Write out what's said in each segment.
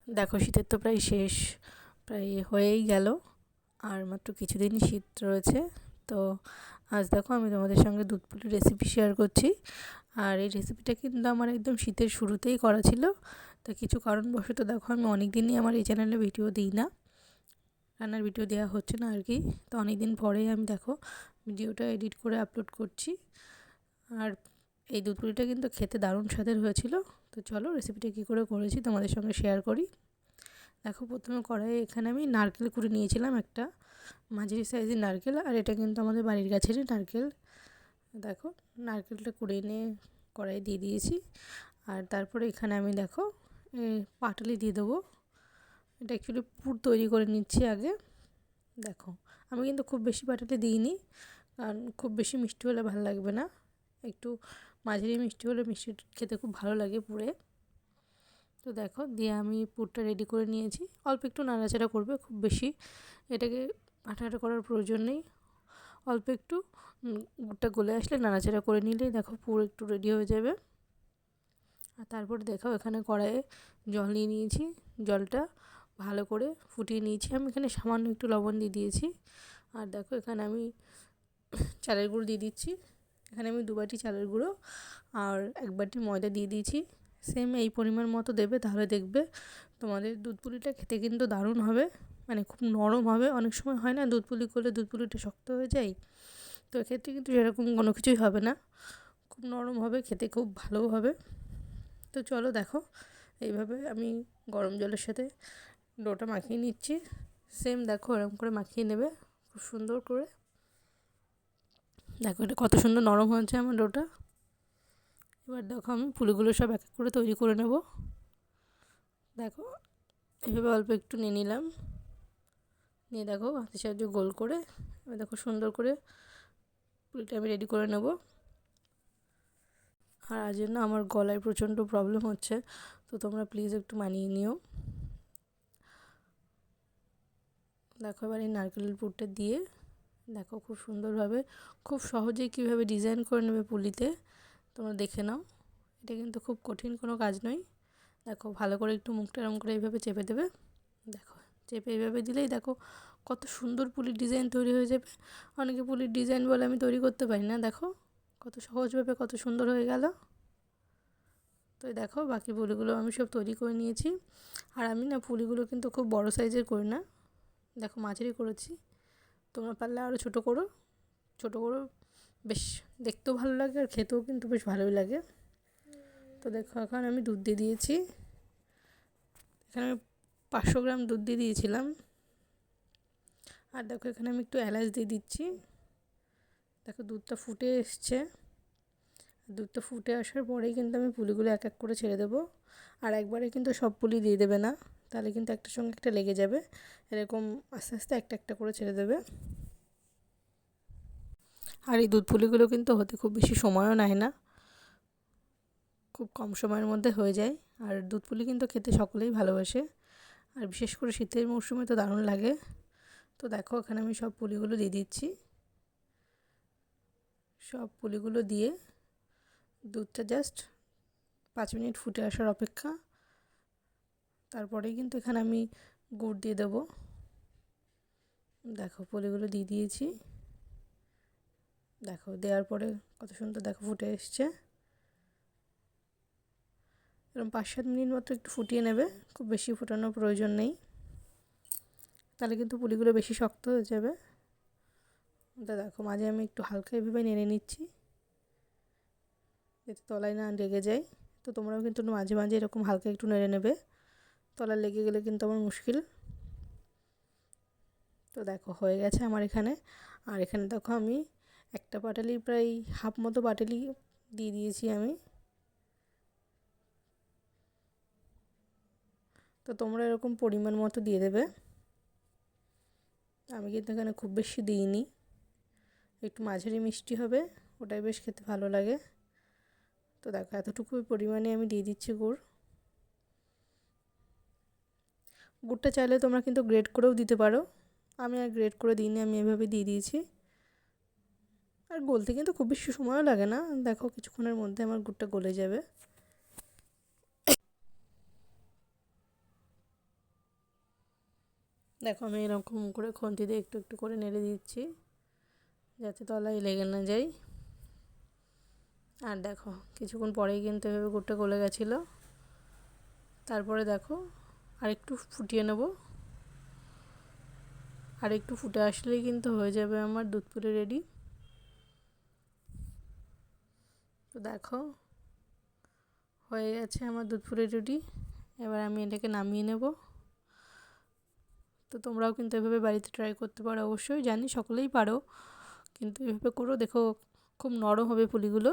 দেখো শীতের তো প্রায় শেষ, প্রায় হয়েই গেল, আর মাত্র কিছুদিনই শীত রয়েছে। তো আজ দেখো আমি তোমাদের সঙ্গে দুধ পুলির রেসিপি শেয়ার করছি। আর এই রেসিপিটা কিন্তু আমার একদম শীতের শুরুতেই করা ছিল। তো কিছু কারণবশত দেখো আমি অনেক দিনই আমার এই চ্যানেলে ভিডিও দিই না, রান্নার ভিডিও দেওয়া হচ্ছে না আর কি। তো অনেক দিন পরেই আমি দেখো ভিডিওটা এডিট করে আপলোড করছি। আর এই দুধ পুলিটা কিন্তু খেতে দারুণ স্বাদের হয়েছিল। তো চলো রেসিপিটা কী করে করেছি তোমাদের সঙ্গে শেয়ার করি। দেখো প্রথমে কড়াইয়ে এখানে আমি নারকেল কুড়ে নিয়েছিলাম, একটা মাঝারি সাইজের নারকেল, আর এটা কিন্তু আমাদের বাড়ির গাছেরই নারকেল। দেখো নারকেলটা কুড়ে নিয়ে কড়াইয়ে দিয়ে দিয়েছি। আর তারপরে এখানে আমি দেখো পাটালি দিয়ে দেবো। এটা অ্যাকচুয়ালি পুর তৈরি করে নিচ্ছি আগে। দেখো আমি কিন্তু খুব বেশি পাটালি দিইনি, কারণ খুব বেশি মিষ্টি হলে ভালো লাগবে না, একটু মাঝারি মিষ্টি হলে মিষ্টি খেতে খুব ভালো লাগে পুরে। তো দেখো দিয়ে আমি পুরটা রেডি করে নিয়েছি। অল্প একটু নাড়াচাড়া করবে, খুব বেশি এটাকে আঠা করার প্রয়োজন নেই। অল্প একটু গুড়টা গলে আসলে নাড়াচাড়া করে নিলেই দেখো পুর একটু রেডি হয়ে যাবে। আর তারপরে দেখো এখানে কড়াইয়ে জল নিয়ে নিয়েছি, জলটা ভালো করে ফুটিয়ে নিয়েছি। আমি এখানে সামান্য একটু লবণ দিয়ে দিয়েছি। আর দেখো এখানে আমি চালের গুঁড়ো দিয়ে দিচ্ছি। এখানে আমি 2 বাটি চালের গুঁড়ো আর 1 বাটি ময়দা দিয়ে দিয়েছি। সেম এই পরিমাণ মতো দেবে, তাহলে দেখবে তোমাদের দুধ পুলিটা খেতে কিন্তু দারুণ হবে, মানে খুব নরম হবে। অনেক সময় হয় না দুধ পুলি করলে দুধ পুলিটা শক্ত হয়ে যায়, তো এক্ষেত্রে কিন্তু সেরকম কোনো কিছুই হবে না, খুব নরম হবে, খেতে খুব ভালো হবে। তো চলো দেখো এইভাবে আমি গরম জলের সাথে ডোটা মাখিয়ে নিচ্ছি। সেম দেখো এরকম করে মাখিয়ে নেবে খুব সুন্দর করে। দেখো এটা কত সুন্দর নরম হয়েছে আমার ডোটা। এবার দেখো আমি পুলিগুলো সব এক এক করে তৈরি করে নেব। দেখো এভাবে অল্প একটু নিয়ে নিলাম, নিয়ে দেখো হাতের সাহায্যে গোল করে এবার দেখো সুন্দর করে পুলিটা আমি রেডি করে নেব। আর আজ জন্য আমার গলায় প্রচণ্ড প্রবলেম হচ্ছে, তো তোমরা প্লিজ একটু মানিয়ে নিও। দেখো এবার এই নারকেলের পুরটা দিয়ে দেখো খুব সুন্দরভাবে, খুব সহজেই কীভাবে ডিজাইন করে নেবে পুলিতে তোমরা দেখে নাও। এটা কিন্তু খুব কঠিন কোনো কাজ নয়। দেখো ভালো করে একটু মুখটা এরকম করে এইভাবে চেপে দেবে। দেখো চেপে এইভাবে দিলেই দেখো কত সুন্দর পুলির ডিজাইন তৈরি হয়ে যাবে। অনেকে পুলির ডিজাইন বলে আমি তৈরি করতে পারি না, দেখো কত সহজভাবে কত সুন্দর হয়ে গেল। তো দেখো বাকি পুলিগুলো আমি সব তৈরি করে নিয়েছি। আর আমি না পুলিগুলো কিন্তু খুব বড় সাইজের করি না, দেখো মাঝারি করেছি। তোমরা পারলে আরও ছোটো করো, ছোটো করো, বেশ দেখতেও ভালো লাগে আর খেতেও কিন্তু বেশ ভালোই লাগে। তো দেখো এখন আমি দুধ দিয়ে দিয়েছি। এখানে আমি 500 গ্রাম দুধ দিয়ে দিয়েছিলাম। আর দেখো এখানে আমি একটু এলাচ দিয়ে দিচ্ছি। দেখো দুধটা ফুটে এসছে, দুধটা ফুটে আসার পরেই কিন্তু আমি পুলিগুলো এক এক করে ছেড়ে দেবো। আর একবারে কিন্তু সব পুলি দিয়ে দেবে না, তাহলে কিন্তু একটার সঙ্গে একটা লেগে যাবে। এরকম আস্তে আস্তে একটা একটা করে ছেড়ে দেবে। আর এই দুধ পুলিগুলো কিন্তু হতে খুব বেশি সময়ও নেয় না, খুব কম সময়ের মধ্যে হয়ে যায়। আর দুধ পুলি কিন্তু খেতে সকলেই ভালোবাসে, আর বিশেষ করে শীতের মরশুমে তো দারুণ লাগে। তো দেখো এখানে আমি সব পুলিগুলো দিয়ে দিচ্ছি। সব পুলিগুলো দিয়ে দুধটা জাস্ট 5 মিনিট ফুটে আসার অপেক্ষা। তারপরেই কিন্তু এখানে আমি গুড় দিয়ে দেবো। দেখো পুলিগুলো দিয়ে দিয়েছি। দেখো দেওয়ার পরে কত সুন্দর দেখো ফুটে এসছে। এরকম 5-7 মিনিট মতো একটু ফুটিয়ে নেবে, খুব বেশি ফোটানোর প্রয়োজন নেই, তাহলে কিন্তু পুলিগুলো বেশি শক্ত হয়ে যাবে। তো দেখো মাঝে আমি একটু হালকা এভাবে নেড়ে নিচ্ছি, যাতে তলায় না লেগে যায়। তো তোমরাও কিন্তু মাঝে মাঝে এরকম হালকা একটু নেড়ে নেবে, তলায় লেগে গেলে কিন্তু আমার মুশকিল। তো দেখো হয়ে গেছে আমার এখানে। আর এখানে দেখো আমি একটা পাটালি প্রায় হাফ মতো পাটালি দিয়ে দিয়েছি আমি। তো তোমরা এরকম পরিমাণ মতো দিয়ে দেবে। আমি কিন্তু এখানে খুব বেশি দিইনি, একটু মাঝারি মিষ্টি হবে, ওটাই বেশ খেতে ভালো লাগে। তো দেখো এতটুকু পরিমাণে আমি দিয়ে দিচ্ছি গুড়। গুড়টা চাইলে তোমরা কিন্তু গ্রেট করেও দিতে পারো, আমি আর গ্রেট করে দিইনি, আমি এভাবে দিয়ে দিয়েছি। আর গলতে কিন্তু খুব বেশি সময়ও লাগে না, দেখো কিছুক্ষণের মধ্যে আমার গুড়টা গলে যাবে। দেখো আমি এরকম করে খুন্তি দিয়ে একটু একটু করে নেড়ে দিচ্ছি যাতে তলায় লেগে না যায়। আর দেখো কিছুক্ষণ পরেই কিন্তু এভাবে গুড়টা গলে গেছিলো। তারপরে দেখো আরেকটু ফুটিয়ে নেব, আর একটু ফুটে আসলেই কিন্তু হয়ে যাবে আমার দুধ পুলি রেডি। তো দেখো হয়ে গেছে আমার দুধ পুলি রেডি। এবার আমি এটাকে নামিয়ে নেব। তো তোমরাও কিন্তু এভাবে বাড়িতে ট্রাই করতে পারো, অবশ্যই জানি সকলেই পারো, কিন্তু এভাবে করো, দেখো খুব নরম হবে পুলিগুলো।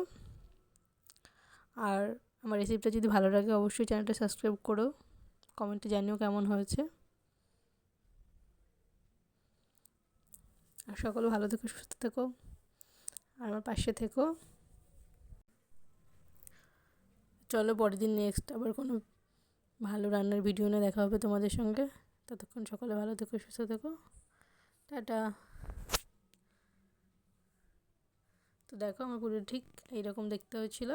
আর আমার রেসিপিটা যদি ভালো লাগে অবশ্যই চ্যানেলটা সাবস্ক্রাইব করো, কমেন্টে জানিও কেমন হয়েছে। আর সকলে ভালো থেকো, সুস্থ থেকো, আর আমার পাশে থেকো। চলো পরের দিন নেক্সট আবার কোনো ভালো রান্নার ভিডিও নিয়ে দেখা হবে তোমাদের সঙ্গে। ততক্ষণ সকলে ভালো থেকো, সুস্থ থেকো, টাটা। তো দেখো আমার পুরো ঠিক এইরকম দেখতে হয়েছিল।